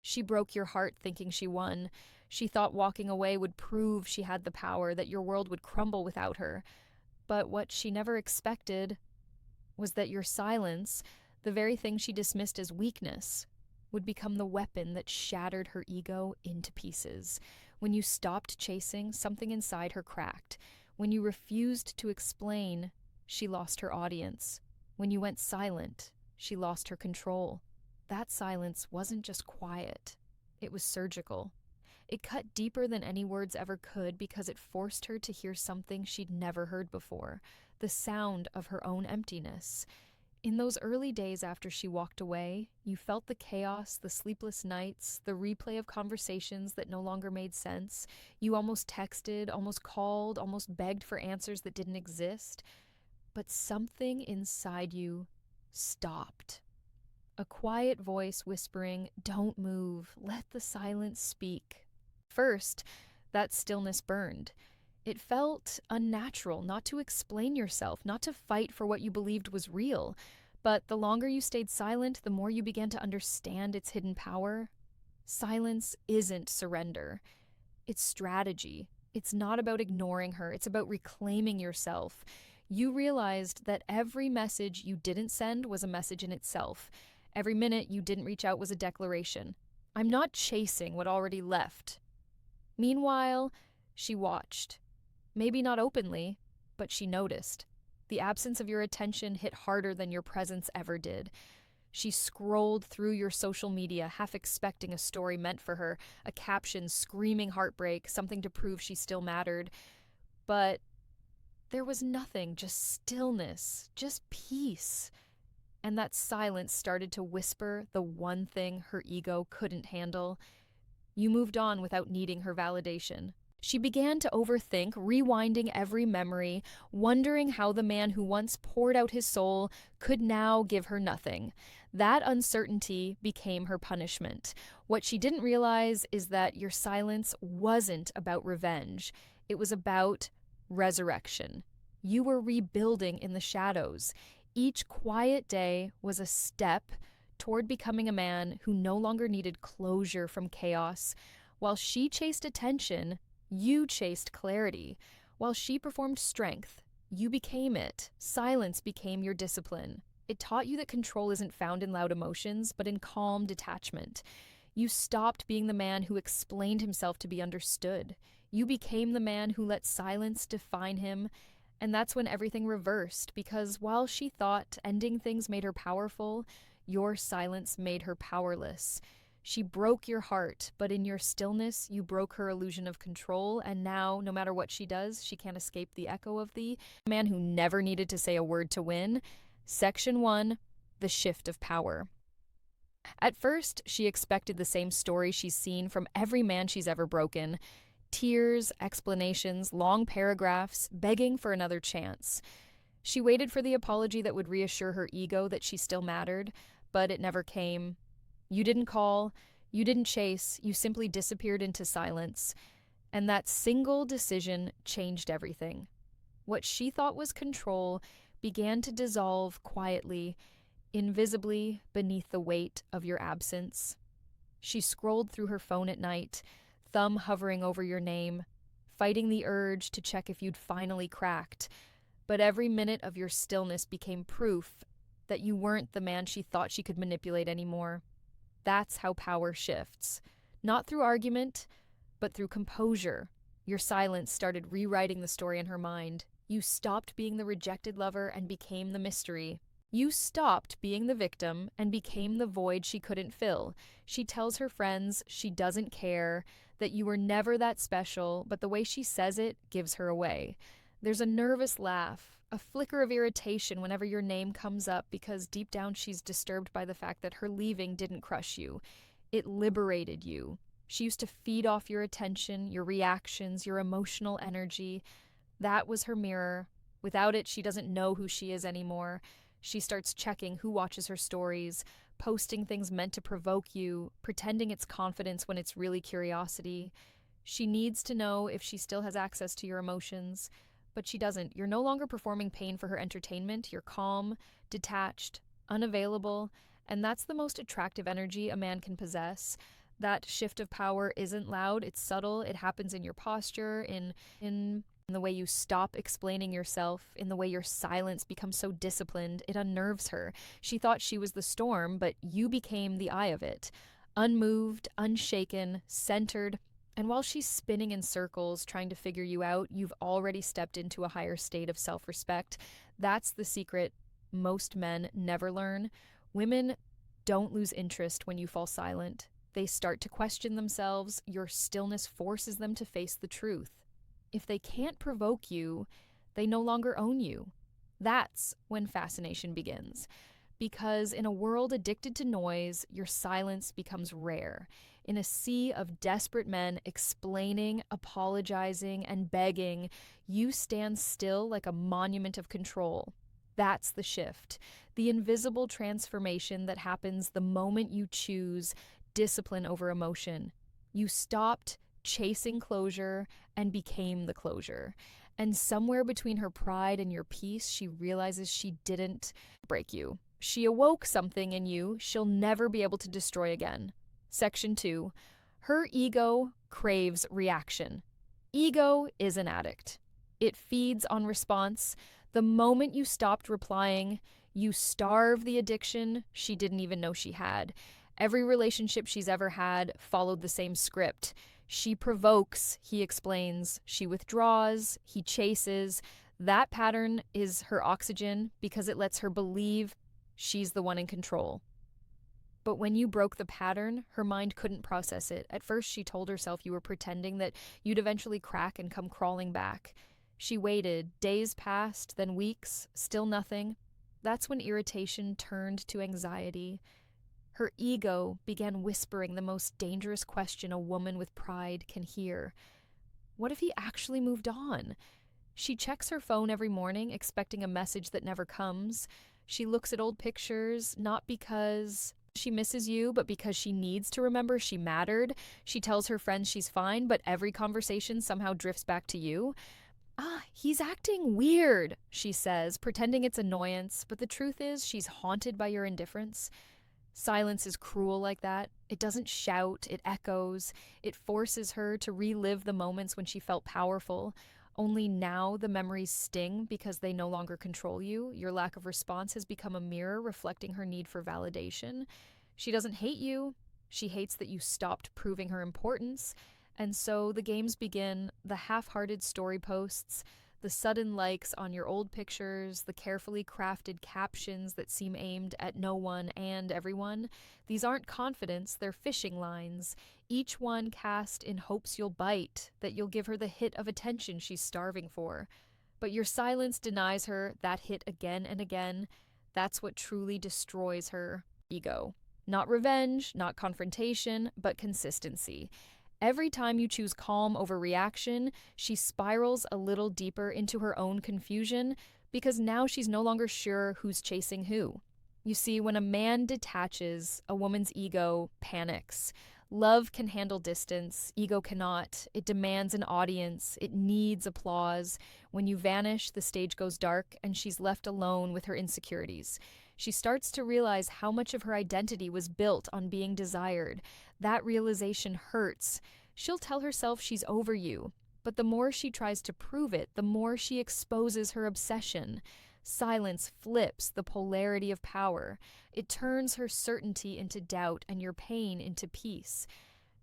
She broke your heart thinking she won. She thought walking away would prove she had the power, that your world would crumble without her. But what she never expected was that your silence, the very thing she dismissed as weakness, would become the weapon that shattered her ego into pieces. When you stopped chasing, something inside her cracked. When you refused to explain, she lost her audience. When you went silent, she lost her control. That silence wasn't just quiet, it was surgical. It cut deeper than any words ever could because it forced her to hear something she'd never heard before, the sound of her own emptiness. In those early days after she walked away, you felt the chaos, the sleepless nights, the replay of conversations that no longer made sense. You almost texted, almost called, almost begged for answers that didn't exist. But something inside you stopped. A quiet voice whispering, "Don't move, let the silence speak." First, that stillness burned. It felt unnatural not to explain yourself, not to fight for what you believed was real. But the longer you stayed silent, the more you began to understand its hidden power. Silence isn't surrender, it's strategy. It's not about ignoring her, it's about reclaiming yourself. You realized that every message you didn't send was a message in itself. Every minute you didn't reach out was a declaration. I'm not chasing what already left. Meanwhile, she watched. Maybe not openly, but she noticed. The absence of your attention hit harder than your presence ever did. She scrolled through your social media, half expecting a story meant for her, a caption screaming heartbreak, something to prove she still mattered. But there was nothing, just stillness, just peace. And that silence started to whisper the one thing her ego couldn't handle. You moved on without needing her validation. She began to overthink, rewinding every memory, wondering how the man who once poured out his soul could now give her nothing. That uncertainty became her punishment. What she didn't realize is that your silence wasn't about revenge. It was about resurrection. You were rebuilding in the shadows. Each quiet day was a step toward becoming a man who no longer needed closure from chaos. While she chased attention, you chased clarity. While she performed strength, you became it. Silence became your discipline. It taught you that control isn't found in loud emotions, but in calm detachment. You stopped being the man who explained himself to be understood. You became the man who let silence define him. And that's when everything reversed, because while she thought ending things made her powerful, your silence made her powerless. She broke your heart, but in your stillness, you broke her illusion of control, and now, no matter what she does, she can't escape the echo of the man who never needed to say a word to win. Section 1, the shift of power. At first, she expected the same story she's seen from every man she's ever broken. Tears, explanations, long paragraphs, begging for another chance. She waited for the apology that would reassure her ego that she still mattered, but it never came. You didn't call, you didn't chase, you simply disappeared into silence. And that single decision changed everything. What she thought was control began to dissolve quietly, invisibly beneath the weight of your absence. She scrolled through her phone at night, thumb hovering over your name, fighting the urge to check if you'd finally cracked. But every minute of your stillness became proof that you weren't the man she thought she could manipulate anymore. That's how power shifts. Not through argument, but through composure. Your silence started rewriting the story in her mind. You stopped being the rejected lover and became the mystery. You stopped being the victim and became the void she couldn't fill. She tells her friends she doesn't care, that you were never that special, but the way she says it gives her away. There's a nervous laugh, a flicker of irritation whenever your name comes up because deep down she's disturbed by the fact that her leaving didn't crush you. It liberated you. She used to feed off your attention, your reactions, your emotional energy. That was her mirror. Without it, she doesn't know who she is anymore. She starts checking who watches her stories, posting things meant to provoke you, pretending it's confidence when it's really curiosity. She needs to know if she still has access to your emotions, but she doesn't. You're no longer performing pain for her entertainment. You're calm, detached, unavailable, and that's the most attractive energy a man can possess. That shift of power isn't loud, it's subtle. It happens in your posture, in the way you stop explaining yourself, in the way your silence becomes so disciplined. It unnerves her. She thought she was the storm, but you became the eye of it. Unmoved, unshaken, centered. And while she's spinning in circles trying to figure you out, you've already stepped into a higher state of self respect. That's the secret most men never learn. Women don't lose interest when you fall silent. They start to question themselves. Your stillness forces them to face the truth. If they can't provoke you, they no longer own you. That's when fascination begins. Because in a world addicted to noise, your silence becomes rare. In a sea of desperate men explaining, apologizing, and begging, you stand still like a monument of control. That's the shift, the invisible transformation that happens the moment you choose discipline over emotion. You stopped chasing closure and became the closure. And somewhere between her pride and your peace, she realizes she didn't break you. She awoke something in you she'll never be able to destroy again. Section 2. Her ego craves reaction. Ego is an addict. It feeds on response. The moment you stopped replying, you starve the addiction she didn't even know she had. Every relationship she's ever had followed the same script. She provokes, he explains. She withdraws, he chases. That pattern is her oxygen because it lets her believe she's the one in control. But when you broke the pattern, her mind couldn't process it. At first, she told herself you were pretending that you'd eventually crack and come crawling back. She waited. Days passed, then weeks, still nothing. That's when irritation turned to anxiety. Her ego began whispering the most dangerous question a woman with pride can hear. What if he actually moved on? She checks her phone every morning, expecting a message that never comes. She looks at old pictures, not because she misses you, but because she needs to remember she mattered. She tells her friends she's fine, but every conversation somehow drifts back to you. He's acting weird, she says, pretending it's annoyance, but the truth is she's haunted by your indifference. Silence is cruel like that. It doesn't shout, it echoes. It forces her to relive the moments when she felt powerful. Only now the memories sting because they no longer control you. Your lack of response has become a mirror reflecting her need for validation. She doesn't hate you. She hates that you stopped proving her importance. And so the games begin, the half-hearted story posts, the sudden likes on your old pictures, the carefully crafted captions that seem aimed at no one and everyone. These aren't confidence, they're fishing lines, each one cast in hopes you'll bite, that you'll give her the hit of attention she's starving for. But your silence denies her that hit again and again. That's what truly destroys her ego. Not revenge, not confrontation, but consistency. Every time you choose calm over reaction, she spirals a little deeper into her own confusion because now she's no longer sure who's chasing who. You see, when a man detaches, a woman's ego panics. Love can handle distance, ego cannot. It demands an audience, it needs applause. When you vanish, the stage goes dark and she's left alone with her insecurities. She starts to realize how much of her identity was built on being desired. That realization hurts. She'll tell herself she's over you, but the more she tries to prove it, the more she exposes her obsession. Silence flips the polarity of power. It turns her certainty into doubt and your pain into peace.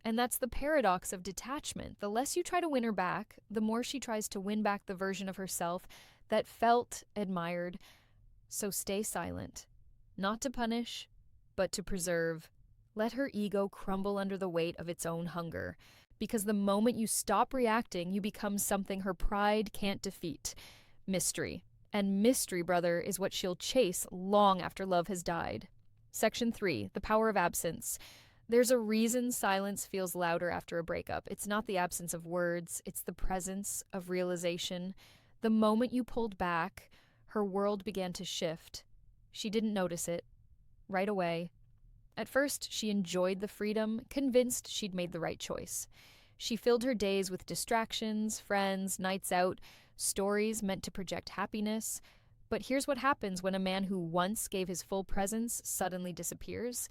And that's the paradox of detachment. The less you try to win her back, the more she tries to win back the version of herself that felt admired. So stay silent, not to punish, but to preserve. Let her ego crumble under the weight of its own hunger, because the moment you stop reacting, you become something her pride can't defeat. Mystery. And mystery, brother, is what she'll chase long after love has died. Section 3. The power of absence. There's a reason silence feels louder after a breakup. It's not the absence of words, it's the presence of realization. The moment you pulled back, her world began to shift. She didn't notice it. Right away. At first, she enjoyed the freedom, convinced she'd made the right choice. She filled her days with distractions, friends, nights out, stories meant to project happiness. But here's what happens when a man who once gave his full presence suddenly disappears.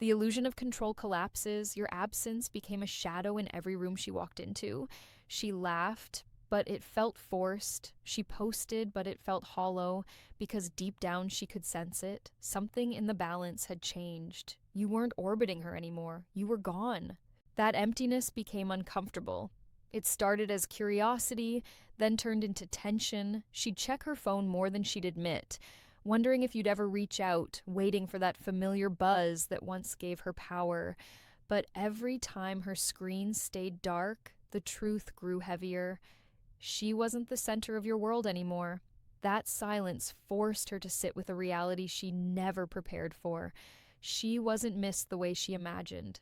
The illusion of control collapses. Your absence became a shadow in every room she walked into. She laughed, but it felt forced. She posted, but it felt hollow because deep down she could sense it. Something in the balance had changed. You weren't orbiting her anymore. You were gone. That emptiness became uncomfortable. It started as curiosity, then turned into tension. She'd check her phone more than she'd admit, wondering if you'd ever reach out, waiting for that familiar buzz that once gave her power. But every time her screen stayed dark, the truth grew heavier. She wasn't the center of your world anymore. That silence forced her to sit with a reality she never prepared for. She wasn't missed the way she imagined.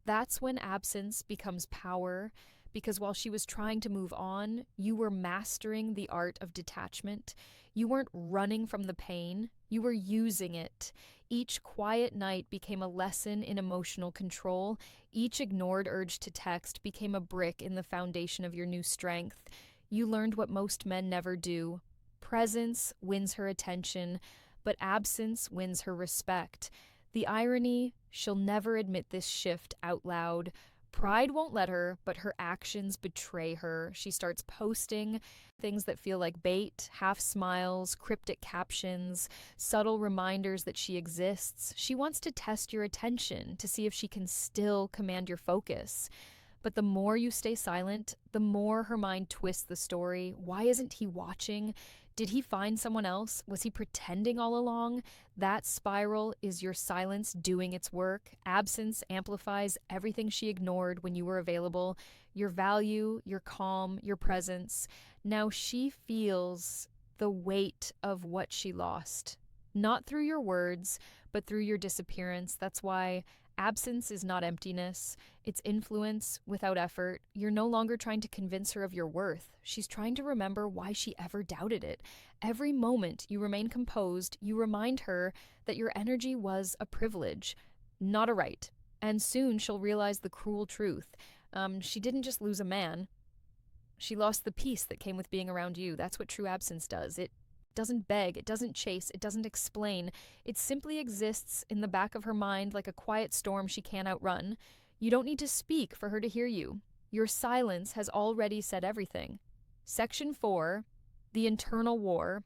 That's when absence becomes power, because while she was trying to move on, you were mastering the art of detachment. You weren't running from the pain, you were using it. Each quiet night became a lesson in emotional control. Each ignored urge to text became a brick in the foundation of your new strength. You learned what most men never do. Presence wins her attention, but absence wins her respect. The irony, she'll never admit this shift out loud. Pride won't let her, but her actions betray her. She starts posting things that feel like bait, half smiles, cryptic captions, subtle reminders that she exists. She wants to test your attention to see if she can still command your focus. But the more you stay silent, the more her mind twists the story. Why isn't he watching? Did he find someone else? Was he pretending all along? That spiral is your silence doing its work. Absence amplifies everything she ignored when you were available. Your value, your calm, your presence. Now she feels the weight of what she lost. Not through your words, but through your disappearance. That's why absence is not emptiness. It's influence without effort. You're no longer trying to convince her of your worth. She's trying to remember why she ever doubted it. Every moment you remain composed, you remind her that your energy was a privilege, not a right. And soon she'll realize the cruel truth. She didn't just lose a man. She lost the peace that came with being around you. That's what true absence does. It doesn't beg, it doesn't chase, it doesn't explain. It simply exists in the back of her mind like a quiet storm she can't outrun. You don't need to speak for her to hear you. Your silence has already said everything. Section 4, the internal war.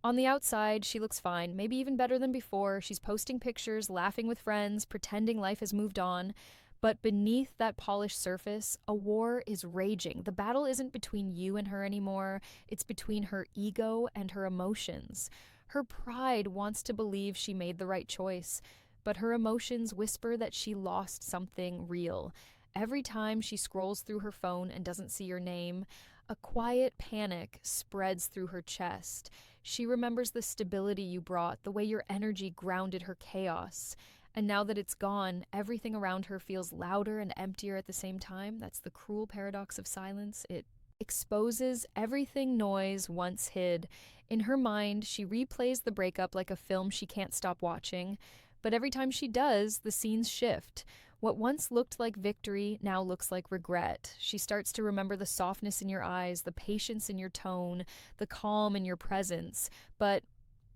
On the outside, she looks fine, maybe even better than before. She's posting pictures, laughing with friends, pretending life has moved on. But beneath that polished surface, a war is raging. The battle isn't between you and her anymore. It's between her ego and her emotions. Her pride wants to believe she made the right choice, but her emotions whisper that she lost something real. Every time she scrolls through her phone and doesn't see your name, a quiet panic spreads through her chest. She remembers the stability you brought, the way your energy grounded her chaos. And now that it's gone, everything around her feels louder and emptier at the same time. That's the cruel paradox of silence. It exposes everything noise once hid. In her mind, she replays the breakup like a film she can't stop watching. But every time she does, the scenes shift. What once looked like victory now looks like regret. She starts to remember the softness in your eyes, the patience in your tone, the calm in your presence. But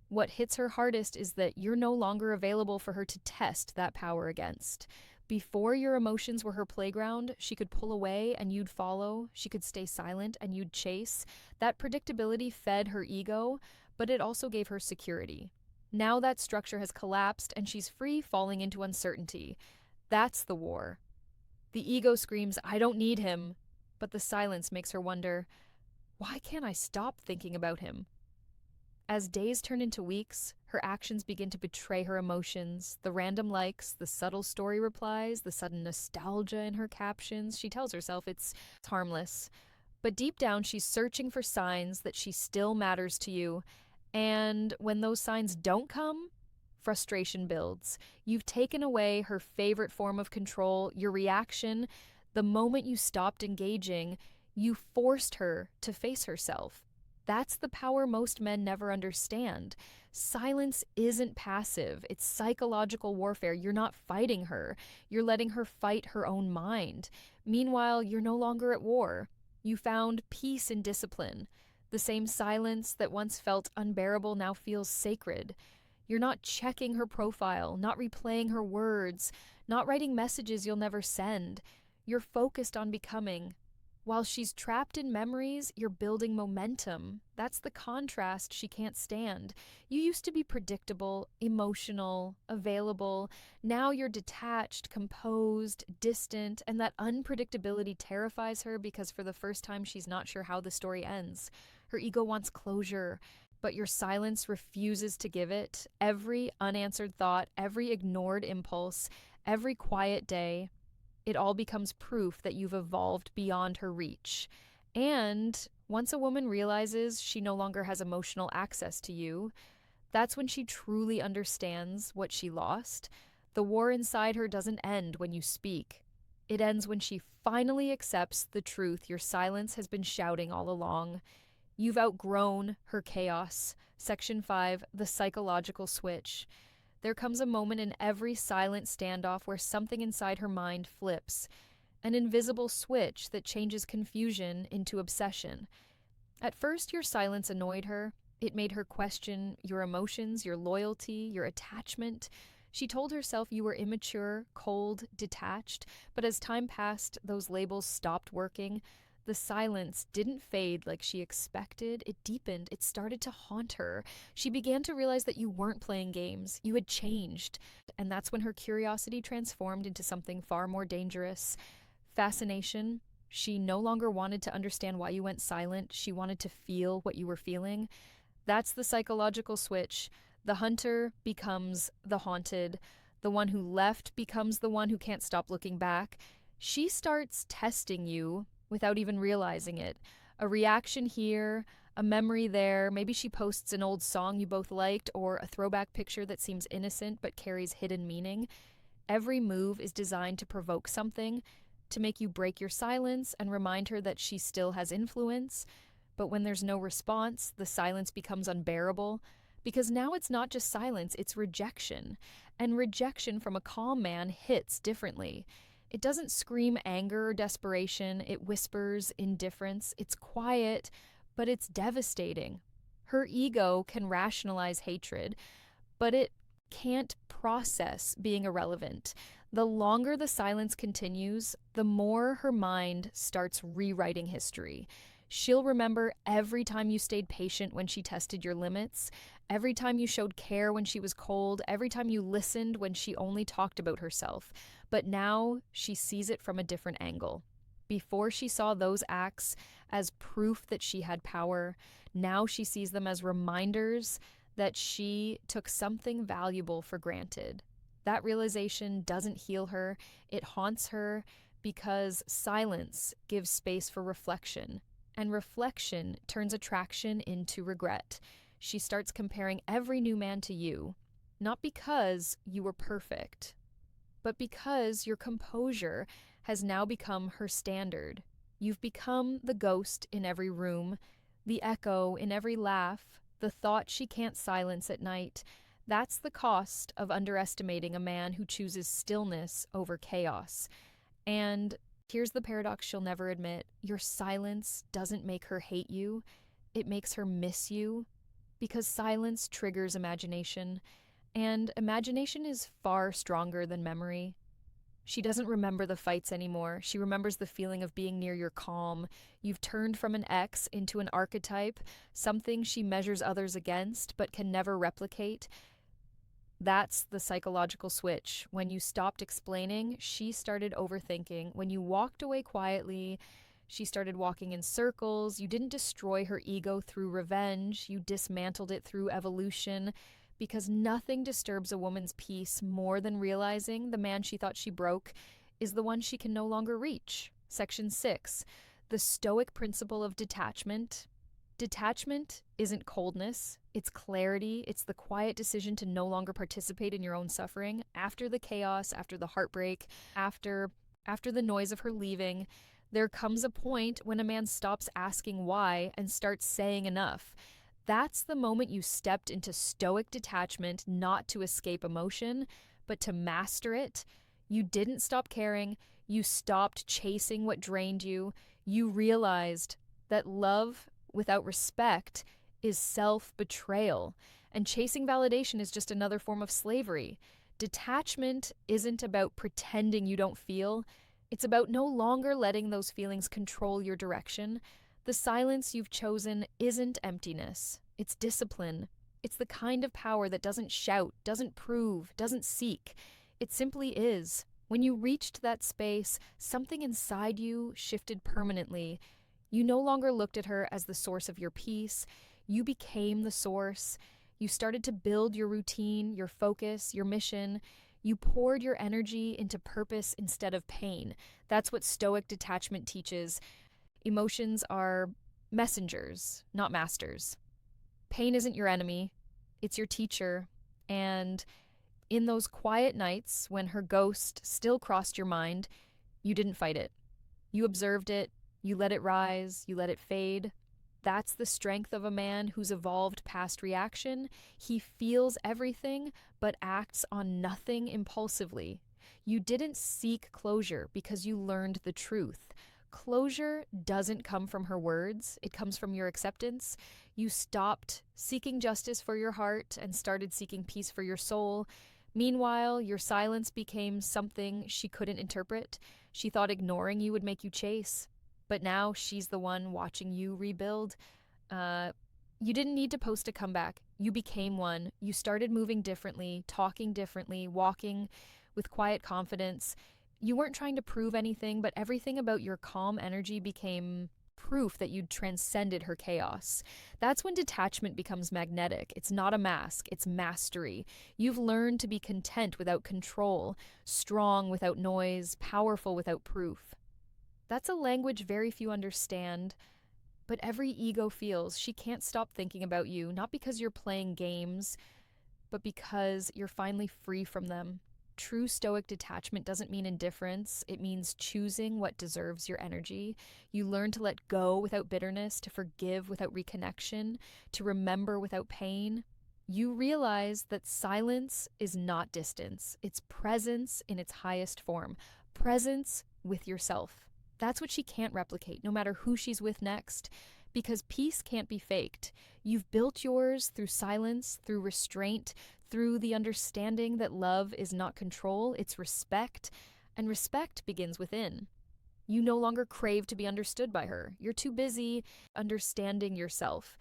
what hits her hardest is that you're no longer available for her to test that power against. Before your emotions were her playground, she could pull away and you'd follow. She could stay silent and you'd chase. That predictability fed her ego, but it also gave her security. Now that structure has collapsed and she's free falling into uncertainty. That's the war. The ego screams, "I don't need him." But the silence makes her wonder, why can't I stop thinking about him? As days turn into weeks, her actions begin to betray her emotions. The random likes, the subtle story replies, the sudden nostalgia in her captions. She tells herself it's harmless. But deep down, she's searching for signs that she still matters to you. And when those signs don't come, frustration builds. You've taken away her favorite form of control, your reaction. The moment you stopped engaging, you forced her to face herself. That's the power most men never understand. Silence isn't passive. It's psychological warfare. You're not fighting her. You're letting her fight her own mind. Meanwhile, you're no longer at war. You found peace in discipline. The same silence that once felt unbearable now feels sacred. You're not checking her profile, not replaying her words, not writing messages you'll never send. You're focused on becoming. While she's trapped in memories, you're building momentum. That's the contrast she can't stand. You used to be predictable, emotional, available. Now you're detached, composed, distant, and that unpredictability terrifies her because for the first time she's not sure how the story ends. Her ego wants closure, but your silence refuses to give it. Every unanswered thought, every ignored impulse, every quiet day, it all becomes proof that you've evolved beyond her reach. And once a woman realizes she no longer has emotional access to you, that's when she truly understands what she lost. The war inside her doesn't end when you speak. It ends when she finally accepts the truth your silence has been shouting all along. You've outgrown her chaos. Section 5, the psychological switch. There comes a moment in every silent standoff where something inside her mind flips, an invisible switch that changes confusion into obsession. At first, your silence annoyed her. It made her question your emotions, your loyalty, your attachment. She told herself you were immature, cold, detached, but as time passed, those labels stopped working. The silence didn't fade like she expected. It deepened. It started to haunt her. She began to realize that you weren't playing games. You had changed. And that's when her curiosity transformed into something far more dangerous. Fascination. She no longer wanted to understand why you went silent. She wanted to feel what you were feeling. That's the psychological switch. The hunter becomes the haunted. The one who left becomes the one who can't stop looking back. She starts testing you without even realizing it. A reaction here, a memory there. Maybe she posts an old song you both liked or a throwback picture that seems innocent but carries hidden meaning. Every move is designed to provoke something, to make you break your silence and remind her that she still has influence. But when there's no response, the silence becomes unbearable. Because now it's not just silence, it's rejection. And rejection from a calm man hits differently. It doesn't scream anger or desperation. It whispers indifference. It's quiet, but it's devastating. Her ego can rationalize hatred, but it can't process being irrelevant. The longer the silence continues, the more her mind starts rewriting history. She'll remember every time you stayed patient when she tested your limits, every time you showed care when she was cold, every time you listened when she only talked about herself. But now she sees it from a different angle. Before she saw those acts as proof that she had power, now she sees them as reminders that she took something valuable for granted. That realization doesn't heal her, it haunts her because silence gives space for reflection. And reflection turns attraction into regret. She starts comparing every new man to you, not because you were perfect, but because your composure has now become her standard. You've become the ghost in every room, the echo in every laugh, the thought she can't silence at night. That's the cost of underestimating a man who chooses stillness over chaos. And here's the paradox she'll never admit. Your silence doesn't make her hate you. It makes her miss you. Because silence triggers imagination. And imagination is far stronger than memory. She doesn't remember the fights anymore. She remembers the feeling of being near your calm. You've turned from an ex into an archetype, something she measures others against but can never replicate. That's the psychological switch. When you stopped explaining, she started overthinking. When you walked away quietly, she started walking in circles. You didn't destroy her ego through revenge. You dismantled it through evolution. Because nothing disturbs a woman's peace more than realizing the man she thought she broke is the one she can no longer reach. Section 6, the Stoic principle of detachment. Detachment isn't coldness, it's clarity. It's the quiet decision to no longer participate in your own suffering. After the chaos, after the heartbreak, after the noise of her leaving, there comes a point when a man stops asking why and starts saying enough. That's the moment you stepped into stoic detachment, not to escape emotion, but to master it. You didn't stop caring. You stopped chasing what drained you. You realized that love without respect is self-betrayal, and chasing validation is just another form of slavery. Detachment isn't about pretending you don't feel, it's about no longer letting those feelings control your direction. The silence you've chosen isn't emptiness, it's discipline. It's the kind of power that doesn't shout, doesn't prove, doesn't seek. It simply is. When you reached that space, something inside you shifted permanently. You no longer looked at her as the source of your peace. You became the source. You started to build your routine, your focus, your mission. You poured your energy into purpose instead of pain. That's what Stoic detachment teaches. Emotions are messengers, not masters. Pain isn't your enemy, it's your teacher. And in those quiet nights when her ghost still crossed your mind, you didn't fight it. You observed it, you let it rise, you let it fade. That's the strength of a man who's evolved past reaction. He feels everything, but acts on nothing impulsively. You didn't seek closure because you learned the truth. Closure doesn't come from her words, it comes from your acceptance. You stopped seeking justice for your heart and started seeking peace for your soul. Meanwhile, your silence became something she couldn't interpret. She thought ignoring you would make you chase. But now she's the one watching you rebuild. You didn't need to post a comeback. You became one. You started moving differently, talking differently, walking with quiet confidence. You weren't trying to prove anything, but everything about your calm energy became proof that you'd transcended her chaos. That's when detachment becomes magnetic. It's not a mask, it's mastery. You've learned to be content without control, strong without noise, powerful without proof. That's a language very few understand, but every ego feels. She can't stop thinking about you, not because you're playing games, but because you're finally free from them. True Stoic detachment doesn't mean indifference. It means choosing what deserves your energy. You learn to let go without bitterness, to forgive without reconnection, to remember without pain. You realize that silence is not distance. It's presence in its highest form. Presence with yourself. That's what she can't replicate, no matter who she's with next, because peace can't be faked. You've built yours through silence, through restraint, through the understanding that love is not control, it's respect, and respect begins within. You no longer crave to be understood by her. You're too busy understanding yourself.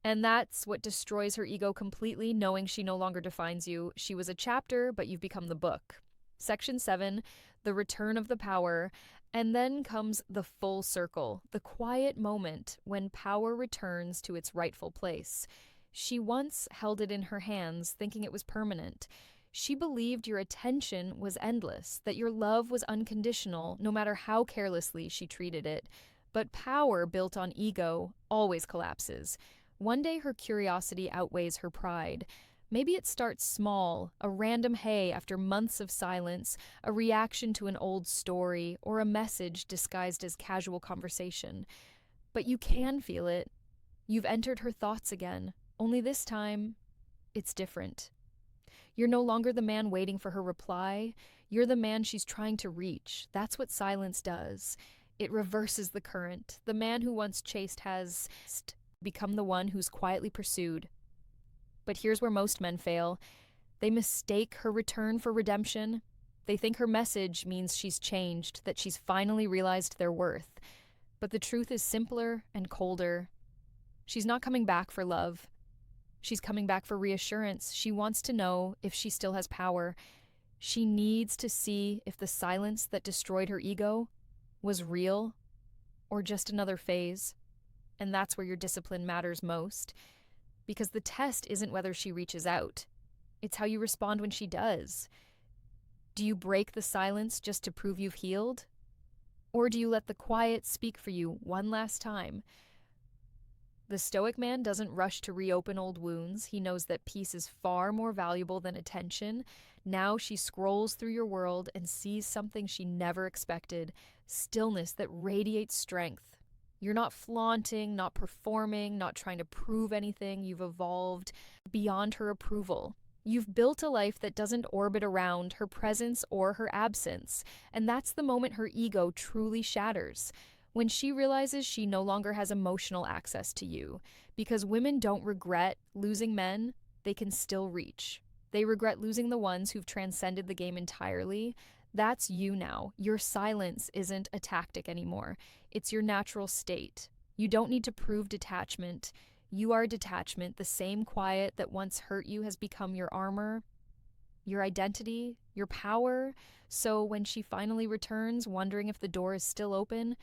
And that's what destroys her ego completely, knowing she no longer defines you. She was a chapter, but you've become the book. Section 7, the return of the power. And then comes the full circle, the quiet moment when power returns to its rightful place. She once held it in her hands, thinking it was permanent. She believed your attention was endless, that your love was unconditional, no matter how carelessly she treated it. But power built on ego always collapses. One day her curiosity outweighs her pride. Maybe it starts small, a random hey after months of silence, a reaction to an old story, or a message disguised as casual conversation. But you can feel it. You've entered her thoughts again, only this time, it's different. You're no longer the man waiting for her reply. You're the man she's trying to reach. That's what silence does. It reverses the current. The man who once chased has become the one who's quietly pursued. But here's where most men fail. They mistake her return for redemption. They think her message means she's changed, that she's finally realized their worth. But the truth is simpler and colder. She's not coming back for love. She's coming back for reassurance. She wants to know if she still has power. She needs to see if the silence that destroyed her ego was real or just another phase. And that's where your discipline matters most. Because the test isn't whether she reaches out. It's how you respond when she does. Do you break the silence just to prove you've healed? Or do you let the quiet speak for you one last time? The Stoic man doesn't rush to reopen old wounds. He knows that peace is far more valuable than attention. Now she scrolls through your world and sees something she never expected, stillness that radiates strength. You're not flaunting, not performing, not trying to prove anything. You've evolved beyond her approval. You've built a life that doesn't orbit around her presence or her absence. And that's the moment her ego truly shatters. When she realizes she no longer has emotional access to you, because women don't regret losing men, they can still reach. They regret losing the ones who've transcended the game entirely. That's you now. Your silence isn't a tactic anymore. It's your natural state. You don't need to prove detachment. You are detachment. The same quiet that once hurt you has become your armor, your identity, your power. So when she finally returns, wondering if the door is still open,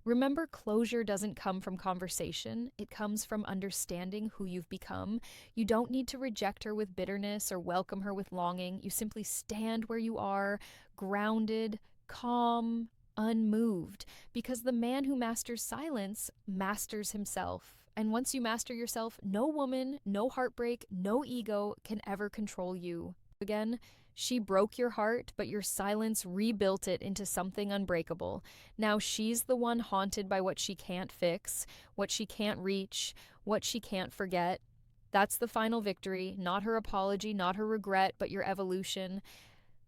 remember, closure doesn't come from conversation. It comes from understanding who you've become. You don't need to reject her with bitterness or welcome her with longing. You simply stand where you are, grounded, calm, unmoved, because the man who masters silence masters himself. And once you master yourself, no woman, no heartbreak, no ego can ever control you. Again, she broke your heart, but your silence rebuilt it into something unbreakable. Now she's the one haunted by what she can't fix, what she can't reach, what she can't forget. That's the final victory, not her apology, not her regret, but your evolution.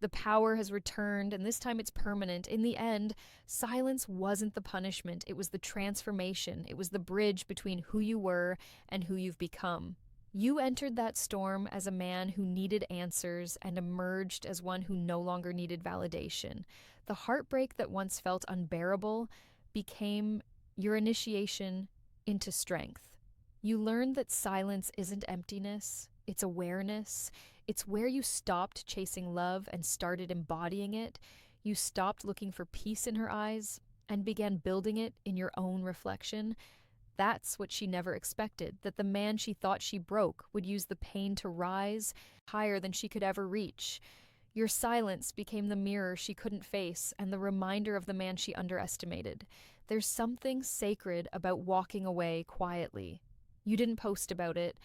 The power has returned, and this time it's permanent. In the end, silence wasn't the punishment, it was the transformation. It was the bridge between who you were and who you've become. You entered that storm as a man who needed answers and emerged as one who no longer needed validation. The heartbreak that once felt unbearable became your initiation into strength. You learned that silence isn't emptiness, it's awareness. It's where you stopped chasing love and started embodying it. You stopped looking for peace in her eyes and began building it in your own reflection. That's what she never expected, that the man she thought she broke would use the pain to rise higher than she could ever reach. Your silence became the mirror she couldn't face and the reminder of the man she underestimated. There's something sacred about walking away quietly. You didn't post about it.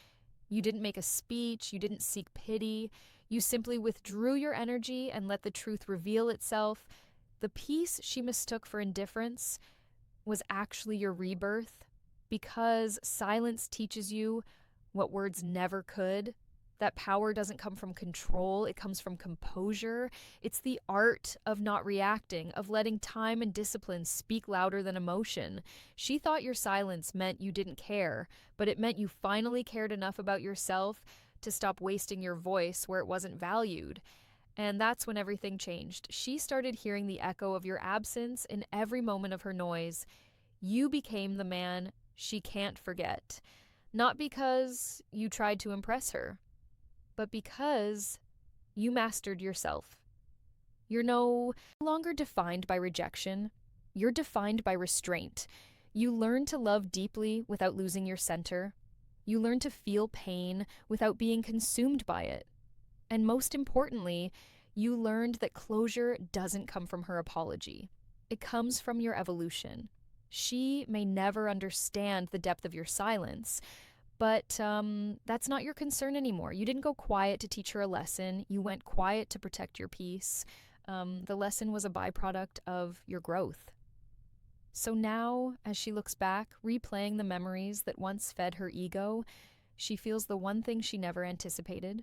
You didn't make a speech. You didn't seek pity. You simply withdrew your energy and let the truth reveal itself. The peace she mistook for indifference was actually your rebirth. Because silence teaches you what words never could. That power doesn't come from control, it comes from composure. It's the art of not reacting, of letting time and discipline speak louder than emotion. She thought your silence meant you didn't care, but it meant you finally cared enough about yourself to stop wasting your voice where it wasn't valued. And that's when everything changed. She started hearing the echo of your absence in every moment of her noise. You became the man she can't forget. Not because you tried to impress her, but because you mastered yourself. You're no longer defined by rejection. You're defined by restraint. You learn to love deeply without losing your center. You learn to feel pain without being consumed by it. And most importantly, you learned that closure doesn't come from her apology. It comes from your evolution. She may never understand the depth of your silence, but that's not your concern anymore. You didn't go quiet to teach her a lesson. You went quiet to protect your peace. The lesson was a byproduct of your growth. So now, as she looks back, replaying the memories that once fed her ego, she feels the one thing she never anticipated.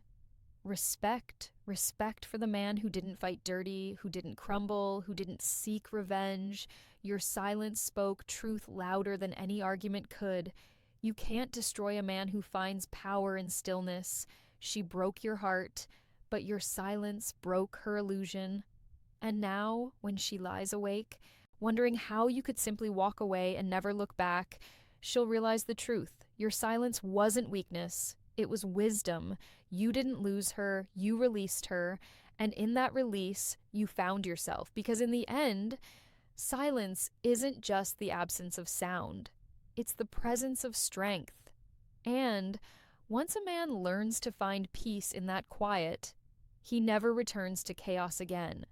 Respect. Respect for the man who didn't fight dirty, who didn't crumble, who didn't seek revenge. Your silence spoke truth louder than any argument could. You can't destroy a man who finds power in stillness. She broke your heart, but your silence broke her illusion. And now, when she lies awake, wondering how you could simply walk away and never look back, she'll realize the truth. Your silence wasn't weakness. It was wisdom. You didn't lose her. You released her. And in that release, you found yourself. Because in the end, silence isn't just the absence of sound. It's the presence of strength. And once a man learns to find peace in that quiet, he never returns to chaos again.